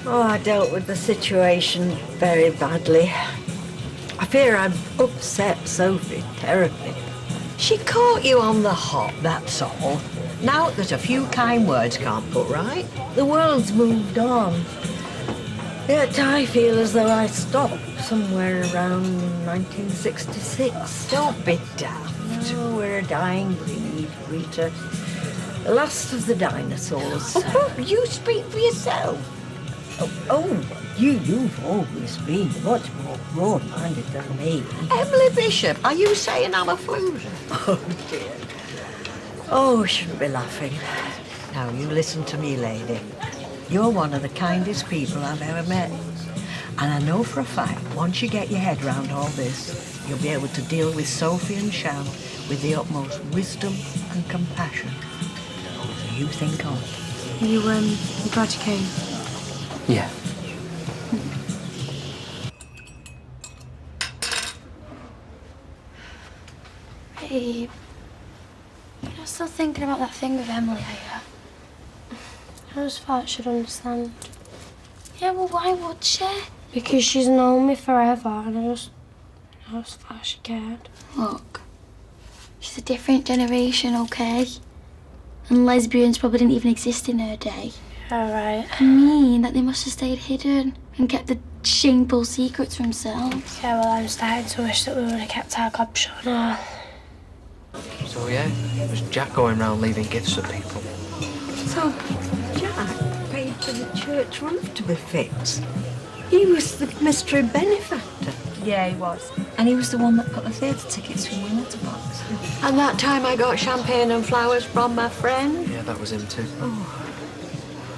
Oh, I dealt with the situation very badly. I fear I've upset Sophie terribly. She caught you on the hop, that's all. Now there's a few kind words can't put right. The world's moved on. Yet I feel as though I stopped somewhere around 1966. Don't be daft. No, we're a dying breed, Rita. The last of the dinosaurs. Oh, you speak for yourself. You've always been much more broad-minded than me. Emily Bishop, are you saying I'm a floozer? Oh, dear. Oh, we shouldn't be laughing. Now, you listen to me, lady. You're one of the kindest people I've ever met. And I know for a fact, once you get your head round all this, you'll be able to deal with Sophie and Sham with the utmost wisdom and compassion. So you think on. You glad you came? Yeah. Babe, you're still thinking about that thing with Emily, are you? I just thought she'd understand. Yeah, well, why would she? Because she's known me forever, and I just thought she cared. Look, she's a different generation, okay? And lesbians probably didn't even exist in her day. All right. I mean that they must have stayed hidden and kept the shameful secrets for themselves. Yeah, well, I'm starting to wish that we would have kept our gob shut now. So yeah, it was Jack going round leaving gifts for people. So, Jack paid for the church roof to be fixed. He was the mystery benefactor. Yeah, he was. And he was the one that put the theatre tickets through my letterbox. And that time I got champagne and flowers from my friend. Yeah, that was him too. Oh,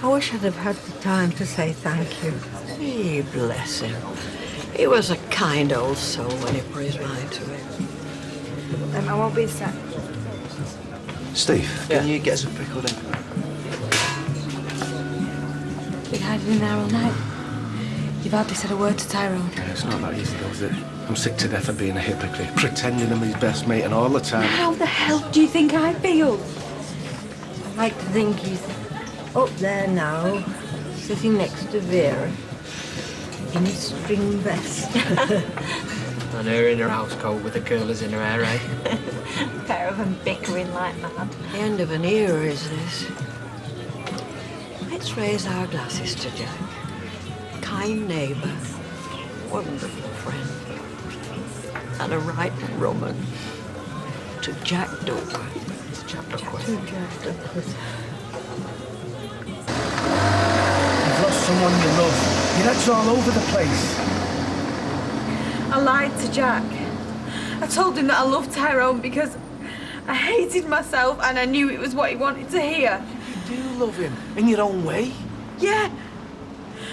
I wish I'd have had the time to say thank you. Hey, bless him. He was a kind old soul when he put his mind to it. I won't be a sec. Steve, can you get some pickled egg? Been hiding in there all night. You've hardly said a word to Tyrone. Yeah, it's not that easy, though, is it? I'm sick to death of being a hypocrite, pretending I'm his best mate and all the time. How the hell do you think I feel? I like to think he's up there now, sitting next to Vera, in his string vest. And her in her house coat with the curlers in her hair, eh? A pair of them bickering like mad. The end of an era is this. Let's raise our glasses to Jack. Kind neighbour, wonderful friend, and a right rumman. To Jack Duckworth. It's Jack Duckworth. To Jack Duckworth. You've lost someone you love. Your head's all over the place. I lied to Jack. I told him that I loved Tyrone because I hated myself and I knew it was what he wanted to hear. You do love him, in your own way. Yeah.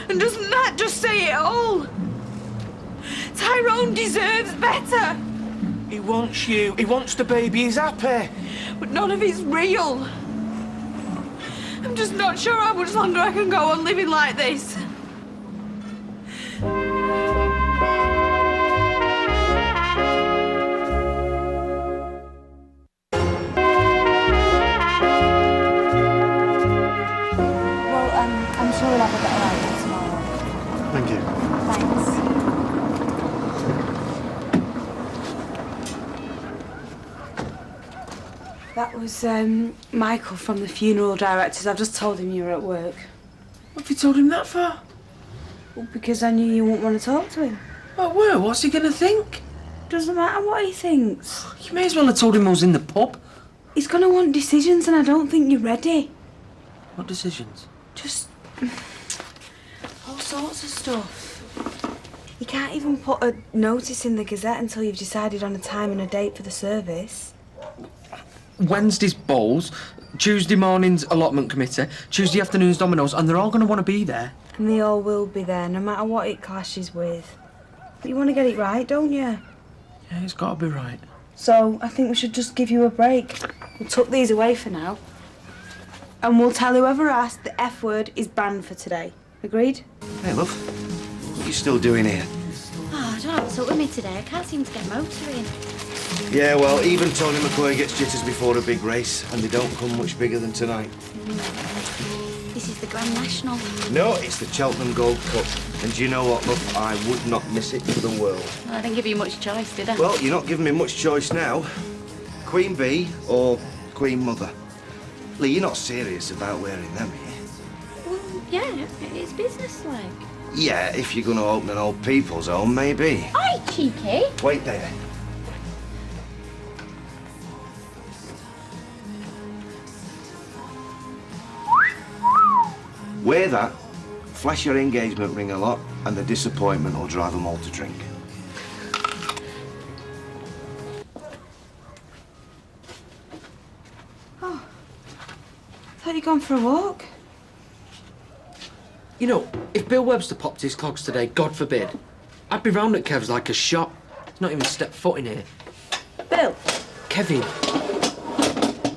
And doesn't that just say it all? Tyrone deserves better. He wants you. He wants the baby. He's happy. But none of it's real. I'm just not sure how much longer I can go on living like this. I'm sure we'll have a better idea tomorrow. Thank you. Thanks. That was Michael from the funeral directors. I've just told him you were at work. What have you told him that for? Well, because I knew you wouldn't want to talk to him. Oh, well, what's he going to think? Doesn't matter what he thinks. You may as well have told him I was in the pub. He's going to want decisions and I don't think you're ready. What decisions? Just all sorts of stuff. You can't even put a notice in the Gazette until you've decided on a time and a date for the service. Wednesday's bowls, Tuesday morning's allotment committee, Tuesday afternoon's dominoes, and they're all going to want to be there. And they all will be there, no matter what it clashes with. But you want to get it right, don't you? Yeah, it's got to be right. So I think we should just give you a break. We'll tuck these away for now. And we'll tell whoever asked the F word is banned for today. Agreed? Hey, love. What are you still doing here? Oh, don't have to with me today. I can't seem to get motoring. Yeah, well, even Tony McCoy gets jitters before a big race, and they don't come much bigger than tonight. This is the Grand National. No, it's the Cheltenham Gold Cup. And do you know what, love? I would not miss it for the world. Well, I didn't give you much choice, did I? Well, you're not giving me much choice now. Queen Bee or Queen Mother? Lee, you're not serious about wearing them here. Well, yeah, it's business-like. Yeah, if you're going to open an old people's home, maybe. Oi, cheeky! Wait there. Wear that, flash your engagement ring a lot, and the disappointment will drive them all to drink. Oh, thought you'd gone for a walk. You know, if Bill Webster popped his clogs today, God forbid, I'd be round at Kev's like a shot. He's not even stepped foot in here. Bill, Kevin.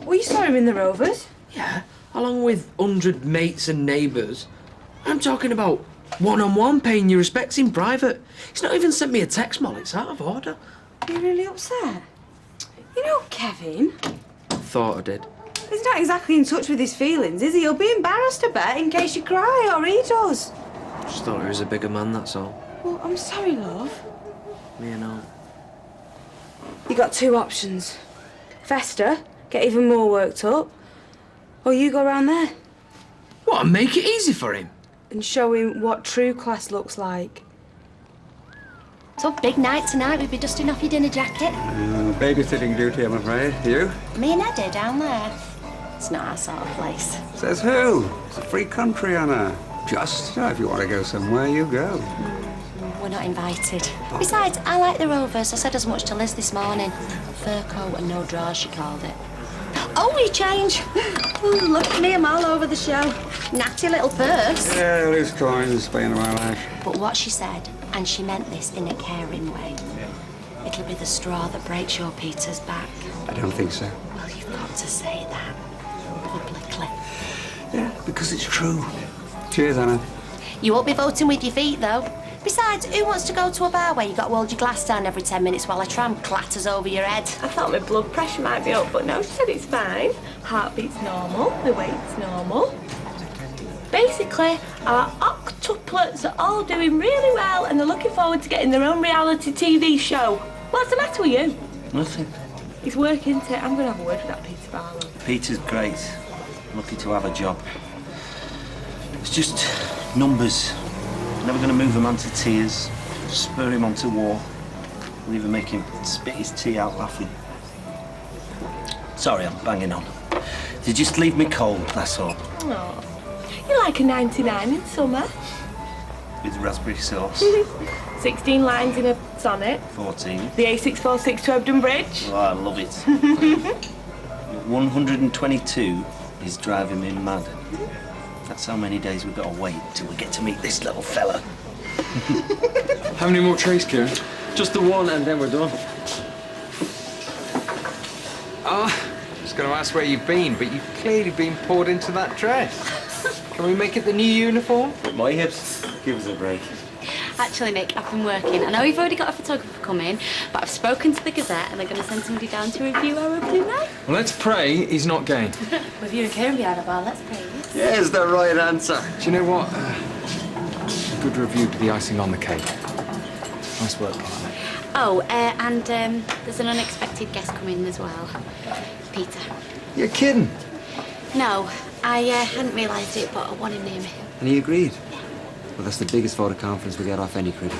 well, you saw him in the Rovers. Yeah, along with 100 mates and neighbours. I'm talking about one-on-one, paying your respects in private. He's not even sent me a text, Molly. It's out of order. Are you really upset? You know, Kevin, Thought I did. he's not exactly in touch with his feelings, is he? He'll be embarrassed a bit in case you cry, or he does. Just thought he was a bigger man, that's all. Well, I'm sorry, love. Me and all. You got two options. Fester, get even more worked up, or you go round there What, and make it easy for him? and show him what true class looks like. So, big night tonight. We'd be dusting off your dinner jacket. Babysitting duty, I'm afraid. You? Me and Eddie down there. It's not our sort of place. Says who? It's a free country, Anna. Just, if you want to go somewhere, you go. We're not invited. Besides, I like the Rovers. I said as much to Liz this morning. Fur coat and no drawers, she called it. Oh, we change. Oh, look at me, I'm all over the show. Natty little purse. Yeah, loose coins, bane of my life. But what she said, and she meant this in a caring way, it'll be the straw that breaks your Peter's back. I don't think so. Well, you've got to say that publicly. Yeah, because it's true. Cheers, Anna. You won't be voting with your feet, though. Besides, who wants to go to a bar where you got to hold your glass down every 10 minutes while a tram clatters over your head? I thought my blood pressure might be up, but no, she said it's fine. Heartbeat's normal, the weight's normal. Basically, our octuplets are all doing really well and they're looking forward to getting their own reality TV show. What's the matter with you? Nothing. It's work, isn't it? I'm going to have a word with that Peter Barlow. Peter's great. Lucky to have a job. It's just numbers. Never going to move a man to tears, spur him on to war, or even make him spit his tea out laughing. Sorry, I'm banging on. They just leave me cold, that's all. Oh, you're like a 99 in summer. With raspberry sauce. 16 lines in a sonnet. 14. The A646 to Hebden Bridge. Oh, I love it. 122 is driving me mad. That's how many days we've got to wait till we get to meet this little fella. How many more trays, Kieran? Just the one, and then we're done. I was going to ask where you've been, but you've clearly been poured into that dress. Can we make it the new uniform? My hips, give us a break. Actually, Nick, I've been working. I know you've already got a photographer coming, but I've spoken to the Gazette and they're going to send somebody down to review our opening night. Well, let's pray he's not game. With you and Kieran behind the bar, let's pray. Yeah, is the right answer. Do you know what? A good review to the icing on the cake. Nice work, partner. Oh, and there's an unexpected guest coming as well. Peter. You're kidding. No, I hadn't realised it, but I want him near me. And he agreed. Well, that's the biggest vote of confidence we get off any critic.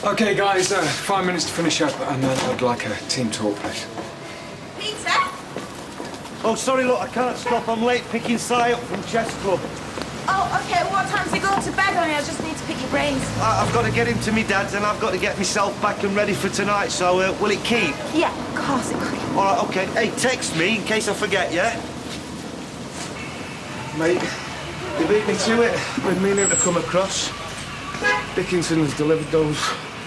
OK, guys, 5 minutes to finish up, and then I'd like a team talk, please. Peter? Oh, sorry, look, I can't stop. I'm late picking Si up from chess club. Oh, OK, what time's he going to bed, honey? I just need to pick your brains. I've got to get him to me dad's, and I've got to get myself back and ready for tonight, so will it keep? Yeah, of course it could. All right, OK. Hey, text me in case I forget, yeah? Mate, they beat me to it. With meaning to come across. Dickinson's delivered those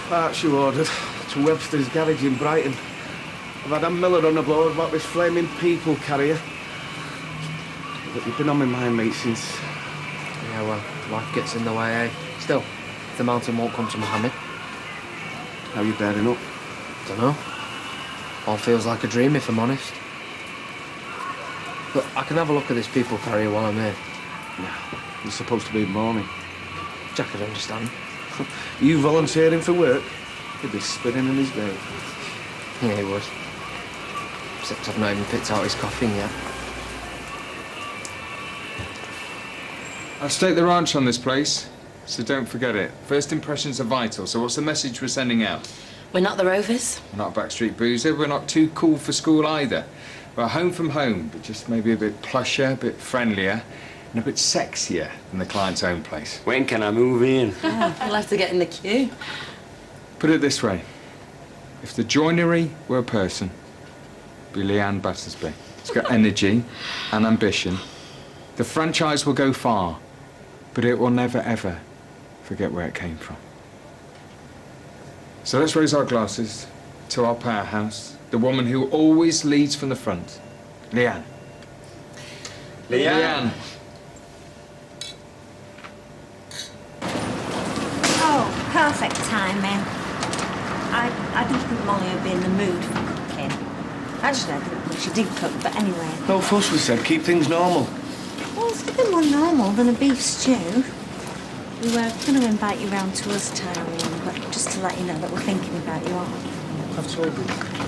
parts you ordered to Webster's garage in Brighton. I've had Ann Miller on the board about this flaming people carrier. But you've been on my mind, mate, since... Yeah, well, life gets in the way, eh? Still, the mountain won't come to Mohammed. How you bearing up? Dunno. All feels like a dream, if I'm honest. But I can have a look at this people carrier while I'm here. You're supposed to be in mourning. Jack would understand. You volunteering for work? He'd be spinning in his grave. Yeah, he would. Except I've not even picked out his coffin yet. I've staked the ranch on this place, so don't forget it. First impressions are vital, so what's the message we're sending out? We're not the Rovers. We're not a backstreet boozer, we're not too cool for school either. We're home from home, but just maybe a bit plusher, a bit friendlier, and a bit sexier than the client's own place. When can I move in? Oh, we'll have to get in the queue. Put it this way. If the joinery were a person, it'd be Leanne Battersby. It's got energy and ambition. The franchise will go far, but it will never, ever forget where it came from. So let's raise our glasses to our powerhouse, the woman who always leads from the front, Leanne. Leanne. Oh, perfect timing. I didn't think Molly would be in the mood for cooking. Actually, I didn't think she did cook, but anyway. No fuss, we said. Keep things normal. Well, it's a bit more normal than a beef stew. We were going to invite you round to us, Tyrone, but just to let you know that we're thinking about you all. I've told you.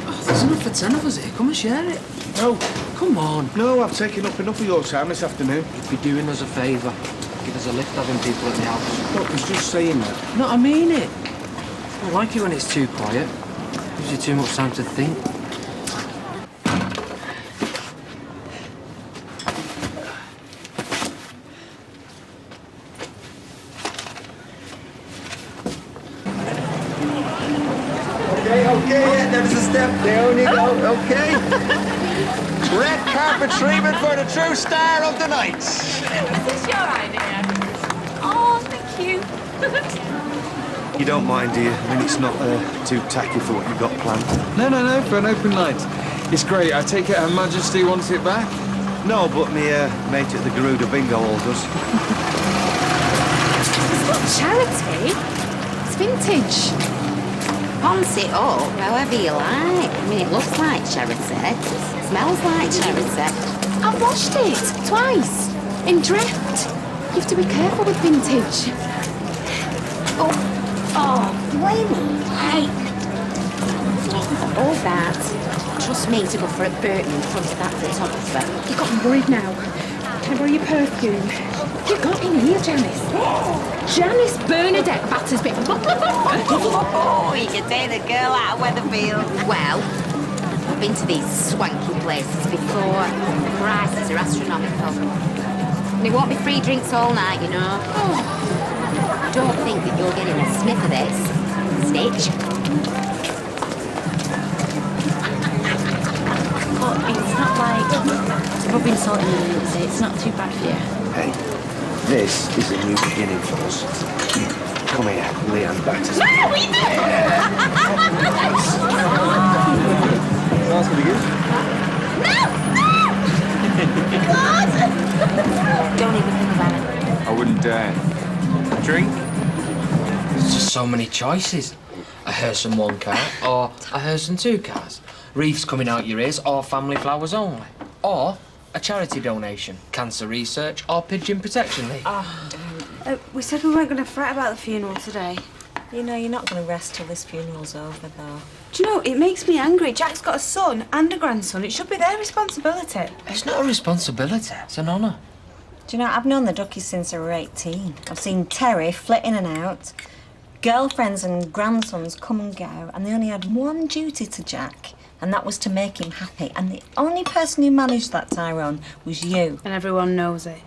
Oh, there's enough for 10 of us here. Come and share it. No. Come on. No, I've taken up enough of your time this afternoon. You'd be doing us a favour. Give us a lift having people at the house. Look, he's just saying that. No, I mean it. I like it when it's too quiet. Gives you too much time to think. Okay, there's a step down you go, okay. Red carpet treatment for the true star of the night. Was this your idea? Oh, thank you. You don't mind, do you? I mean, it's not too tacky for what you've got planned. No, for an open night. It's great. I take it Her Majesty wants it back? No, but me mate at the Garuda Bingo Hall does. It's not charity. It's vintage. Ponce it up however you like. I mean, it looks like charity. It smells like charity. I've washed it twice in draft. You have to be careful with vintage. Oh, wait a minute. Hey. All that. Trust me to go for a Burton in front of that photographer. You got me worried now. Can I borrow your perfume? You got in here, Janice. Janice Bernadette Battersby. Oh, you can take the girl out of Weatherfield. Well, I've been to these swanky places before. The prices are astronomical. And it won't be free drinks all night, you know. Oh. Don't think that you're getting a sniff of this. Snitch. But it's not like rubbing salt in the wound, is it? It's not too bad for you. Hey, this is a new beginning for us. Come here, Leanne Battersby. No, we do! Nice to be good. Don't even think about it. I wouldn't dare. Drink? There's just so many choices. A hearse and 1 car, or a hearse and 2 cars. Wreaths coming out your ears, or family flowers only. Or a charity donation, cancer research, or pigeon protection league. We said we weren't going to fret about the funeral today. You know, you're not going to rest till this funeral's over, though. Do you know, it makes me angry. Jack's got a son and a grandson. It should be their responsibility. It's not a responsibility, it's an honour. Do you know, I've known the Duckies since they were 18. I've seen Terry flit in and out, girlfriends and grandsons come and go, and they only had one duty to Jack, and that was to make him happy. And the only person who managed that, Tyrone, was you. And everyone knows it.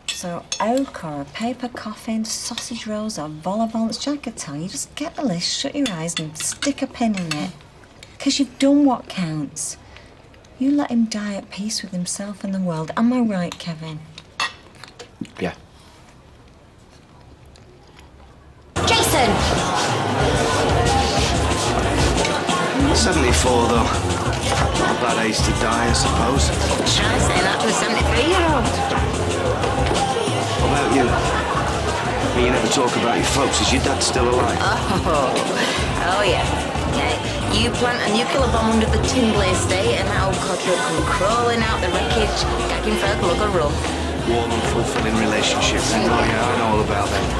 So oak or a paper coffin, sausage rolls or vol au vents, Jack could tell you, just get the list, shut your eyes and stick a pin in it. Because you've done what counts. You let him die at peace with himself and the world. Am I right, Kevin? Yeah. Jason! 74, though. Not a bad age to die, I suppose. Try saying that to a 73-year-old. What about you? I mean, you never talk about your folks. Is your dad still alive? Oh yeah. You plant a nuclear bomb under the Tingley estate and that old codger come crawling out the wreckage, gagging for a glug of rum. warm and fulfilling relationships. You know, yeah, I know all about them.